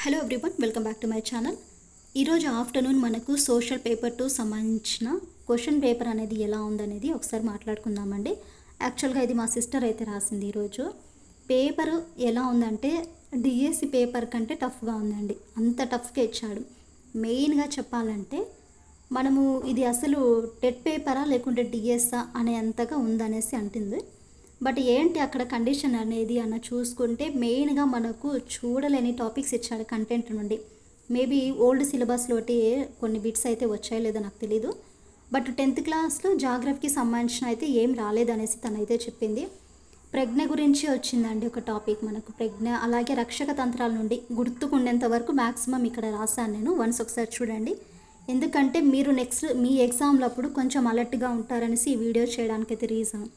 Hello everyone, welcome back to my channel. ఈరోజు afternoon మనకు social paper 2 సంబంధించిన question paper అనేది ఎలా ఉందనేది ఒకసారి మాట్లాడుకుందామండి. యాక్చువల్గా ఇది మా సిస్టర్ అయితే రాసింది. ఈరోజు పేపరు ఎలా ఉందంటే డిఎస్సి పేపర్ కంటే టఫ్గా ఉందండి. అంత టఫ్గా ఇచ్చాడు. మెయిన్గా చెప్పాలంటే మనము ఇది అసలు టెట్ పేపరా లేకుంటే డిఎస్ఆ అనే అంతగా ఉందనేసి అంటుంది. బట్ ఏంటి అక్కడ కండిషన్ అనేది అన్న చూసుకుంటే మెయిన్గా మనకు చూడలేని టాపిక్స్ ఇచ్చాడు కంటెంట్ నుండి. మేబీ ఓల్డ్ సిలబస్లోటి కొన్ని బిట్స్ అయితే వచ్చాయో లేదో నాకు తెలీదు. బట్ 10th క్లాస్లో జాగ్రఫీకి సంబంధించిన అయితే ఏం రాలేదనేసి తనైతే చెప్పింది. ప్రజ్ఞ గురించి వచ్చిందండి ఒక టాపిక్ మనకు. ప్రజ్ఞ అలాగే రక్షక తంత్రాల నుండి గుర్తుకుండేంత వరకు మ్యాక్సిమం ఇక్కడ రాశాను నేను. వన్స్ ఒకసారి చూడండి, ఎందుకంటే మీరు నెక్స్ట్ మీ ఎగ్జామ్లో అప్పుడు కొంచెం అలర్ట్గా ఉంటారనేసి ఈ వీడియో చేయడానికైతే రీజన్.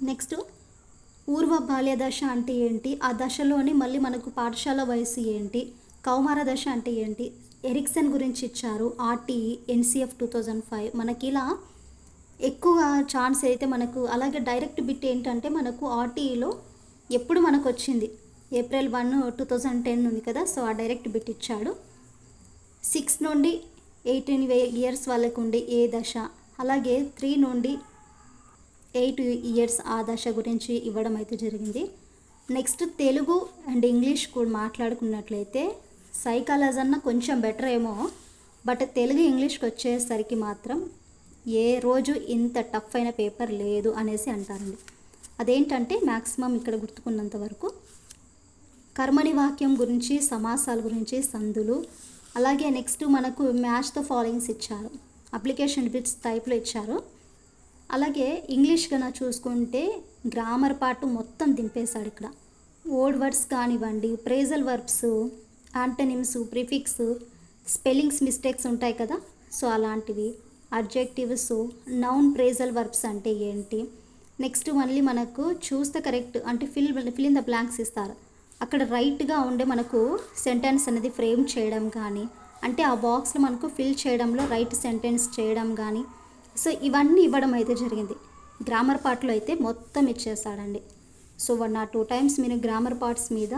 నెక్స్ట్ పూర్వ బాల్య దశ అంటే ఏంటి, ఆ దశలోని మళ్ళీ మనకు పాఠశాల వయసు ఏంటి, కౌమార దశ అంటే ఏంటి, ఎరిక్సన్ గురించి ఇచ్చారు, ఆర్టీఈ, ఎన్సిఎఫ్ 2005 మనకి ఇలా ఎక్కువ ఛాన్స్ అయితే మనకు. అలాగే డైరెక్ట్ బిట్ ఏంటంటే మనకు ఆర్టీఈలో ఎప్పుడు మనకు వచ్చింది April 1, 2010 ఉంది కదా. సో ఆ డైరెక్ట్ బిట్ ఇచ్చాడు. 6 నుండి 18 ఇయర్స్ వాళ్ళకు ఉండే ఏ దశ, అలాగే 3 నుండి 8 ఇయర్స్ ఆ దశ గురించి ఇవ్వడం అయితే జరిగింది. నెక్స్ట్ తెలుగు అండ్ ఇంగ్లీష్ కూడా మాట్లాడుకున్నట్లయితే సైకాలజీ అన్న కొంచెం బెటర్ ఏమో, బట్ తెలుగు ఇంగ్లీష్కి వచ్చేసరికి మాత్రం ఏ రోజు ఇంత టఫ్ అయిన పేపర్ లేదు అనేసి అంటారండి. అదేంటంటే మ్యాక్సిమం ఇక్కడ గుర్తుకున్నంత వరకు కర్మని వాక్యం గురించి, సమాసాల గురించి, సందులు, అలాగే నెక్స్ట్ మనకు మ్యాచ్ ద ఫాలోయింగ్స్ ఇచ్చారు, అప్లికేషన్ బిట్స్ టైప్లో ఇచ్చారు. అలాగే ఇంగ్లీష్ కన్నా చూసుకుంటే గ్రామర్ పార్ట్ మొత్తం దింపేశాడు. ఇక్కడ వర్డ్ వర్డ్స్ కానివ్వండి, phrasal verbs, antonyms, prefix, spellings mistakes ఉంటాయి కదా, సో అలాంటివి, అడ్జెక్టివ్స్, నౌన్ ప్రేజల్ వర్బ్స్ అంటే ఏంటి. నెక్స్ట్ మళ్ళీ మనకు చూస్తే కరెక్ట్ అంటే ఫిల్ ఇన్ ద బ్లాంక్స్ ఇస్తారు. అక్కడ రైట్గా ఉండే మనకు సెంటెన్స్ అనేది ఫ్రేమ్ చేయడం కానీ, అంటే ఆ బాక్స్లో మనకు ఫిల్ చేయడంలో రైట్ సెంటెన్స్ చేయడం కానీ, సో ఇవన్నీ ఇవ్వడం అయితే జరిగింది. గ్రామర్ పార్ట్లో అయితే మొత్తం ఇచ్చేసాడండి. సో 1 or 2 times మీరు గ్రామర్ పార్ట్స్ మీద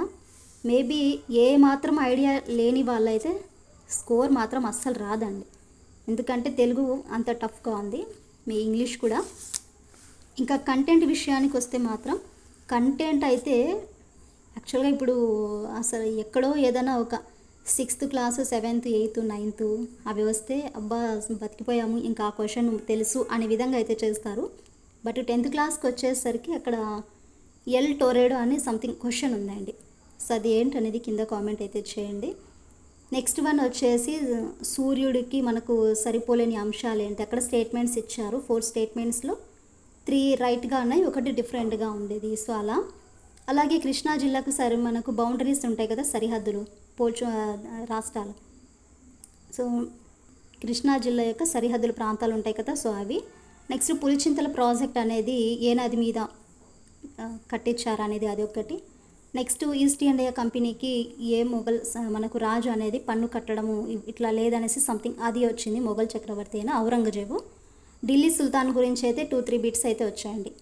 మేబీ ఏ మాత్రం ఐడియా లేని వాళ్ళైతే స్కోర్ మాత్రం అస్సలు రాదండి. ఎందుకంటే తెలుగు అంత టఫ్గా ఉంది, మీ ఇంగ్లీష్ కూడా. ఇంకా కంటెంట్ విషయానికి వస్తే మాత్రం కంటెంట్ అయితే యాక్చువల్గా ఇప్పుడు అసలు ఎక్కడో ఏదైనా ఒక 6th class, 7th, 8th, 9th అవి వస్తే అబ్బా బతికిపోయాము, ఇంకా ఆ క్వశ్చన్ తెలుసు అనే విధంగా అయితే చేస్తారు. బట్ 10th క్లాస్కి వచ్చేసరికి అక్కడ ఎల్ టొరేడో అని సంథింగ్ క్వశ్చన్ ఉందండి. సో అది ఏంటనేది కింద కామెంట్ అయితే చేయండి. నెక్స్ట్ వన్ వచ్చేసి సూర్యుడికి మనకు సరిపోలేని అంశాలు ఏంటి, అక్కడ స్టేట్మెంట్స్ ఇచ్చారు. 4 స్టేట్మెంట్స్లో 3 రైట్గా ఉన్నాయి, ఒకటి డిఫరెంట్గా ఉండేది. సో అలా. అలాగే కృష్ణా జిల్లాకు మనకు బౌండరీస్ ఉంటాయి కదా, సరిహద్దులు, రాష్ట్రాలు. సో కృష్ణా జిల్లా యొక్క సరిహద్దుల ప్రాంతాలు ఉంటాయి కదా, సో అవి. నెక్స్ట్ పులిచింతల ప్రాజెక్ట్ అనేది ఏ నది మీద కట్టించారు అనేది అది ఒకటి. నెక్స్ట్ ఈస్ట్ ఇండియా కంపెనీకి ఏ మొఘల్ మనకు రాజు అనేది పన్ను కట్టడము ఇట్లా లేదనేసి సంథింగ్ అది వచ్చింది. మొఘల్ చక్రవర్తి అయిన ఔరంగజేబు. ఢిల్లీ సుల్తాన్ గురించి అయితే 2-3 బిట్స్ అయితే వచ్చాయండి.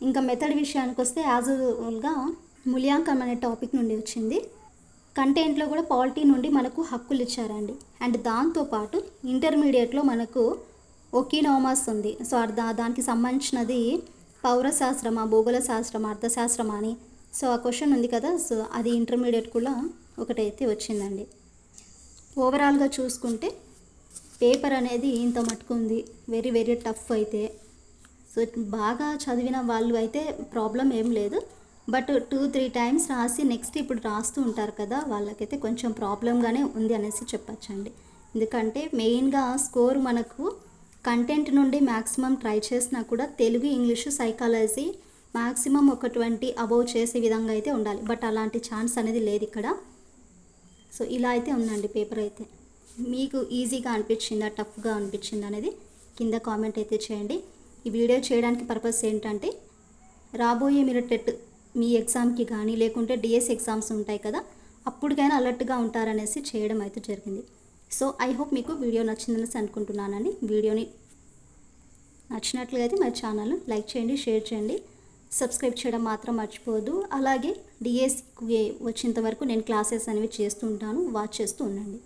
ఇంకా మెథడ్ విషయానికి వస్తే యాజువల్గా మూల్యాంకనం అనే టాపిక్ నుండి వచ్చింది. కంటెంట్లో కూడా పాలిటీ నుండి మనకు హక్కులు ఇచ్చారండి. అండ్ దాంతోపాటు ఇంటర్మీడియట్లో మనకు ఒకినోమాస్ ఉంది. సో దానికి సంబంధించినది పౌరశాస్త్రమా, భూగోళ శాస్త్రమా, అర్థశాస్త్రమా అని. సో ఆ క్వశ్చన్ ఉంది కదా, సో అది ఇంటర్మీడియట్ కూడా ఒకటైతే వచ్చిందండి. ఓవరాల్గా చూసుకుంటే పేపర్ అనేది ఇంత మటుకు ఉంది, వెరీ వెరీ టఫ్ అయితే. సో బాగా చదివిన వాళ్ళు అయితే ప్రాబ్లం ఏం లేదు. బట్ 2-3 times రాసి నెక్స్ట్ ఇప్పుడు రాస్తూ ఉంటారు కదా, వాళ్ళకైతే కొంచెం ప్రాబ్లంగానే ఉంది అనేసి చెప్పచ్చండి. ఎందుకంటే మెయిన్గా స్కోర్ మనకు కంటెంట్ నుండి మ్యాక్సిమం ట్రై చేసినా కూడా తెలుగు, ఇంగ్లీషు, సైకాలజీ మ్యాక్సిమం ఒక 20 అబౌవ్ చేసే విధంగా అయితే ఉండాలి. బట్ అలాంటి ఛాన్స్ అనేది లేదు ఇక్కడ. సో ఇలా అయితే ఉందండి పేపర్ అయితే. మీకు ఈజీగా అనిపించిందా, టఫ్గా అనిపించిందా అనేది కింద కామెంట్ అయితే చేయండి. ఈ వీడియో చేయడానికి పర్పస్ ఏంటంటే రాబోయే మీరు టెట్ మీ ఎగ్జామ్కి కానీ లేకుంటే డిఎస్ ఎగ్జామ్స్ ఉంటాయి కదా, అప్పటికైనా అలర్ట్గా ఉంటారనేసి చేయడం అయితే జరిగింది. సో ఐ హోప్ మీకు వీడియో నచ్చిందనేసి అనుకుంటున్నానండి. వీడియోని నచ్చినట్లయితే మా ఛానల్ను లైక్ చేయండి, షేర్ చేయండి, సబ్స్క్రైబ్ చేయడం మాత్రం మర్చిపోవద్దు. అలాగే డిఎస్సికి వచ్చేంత వరకు నేను క్లాసెస్ అనేవి చేస్తూ ఉంటాను, వాచ్ చేస్తూ ఉండండి.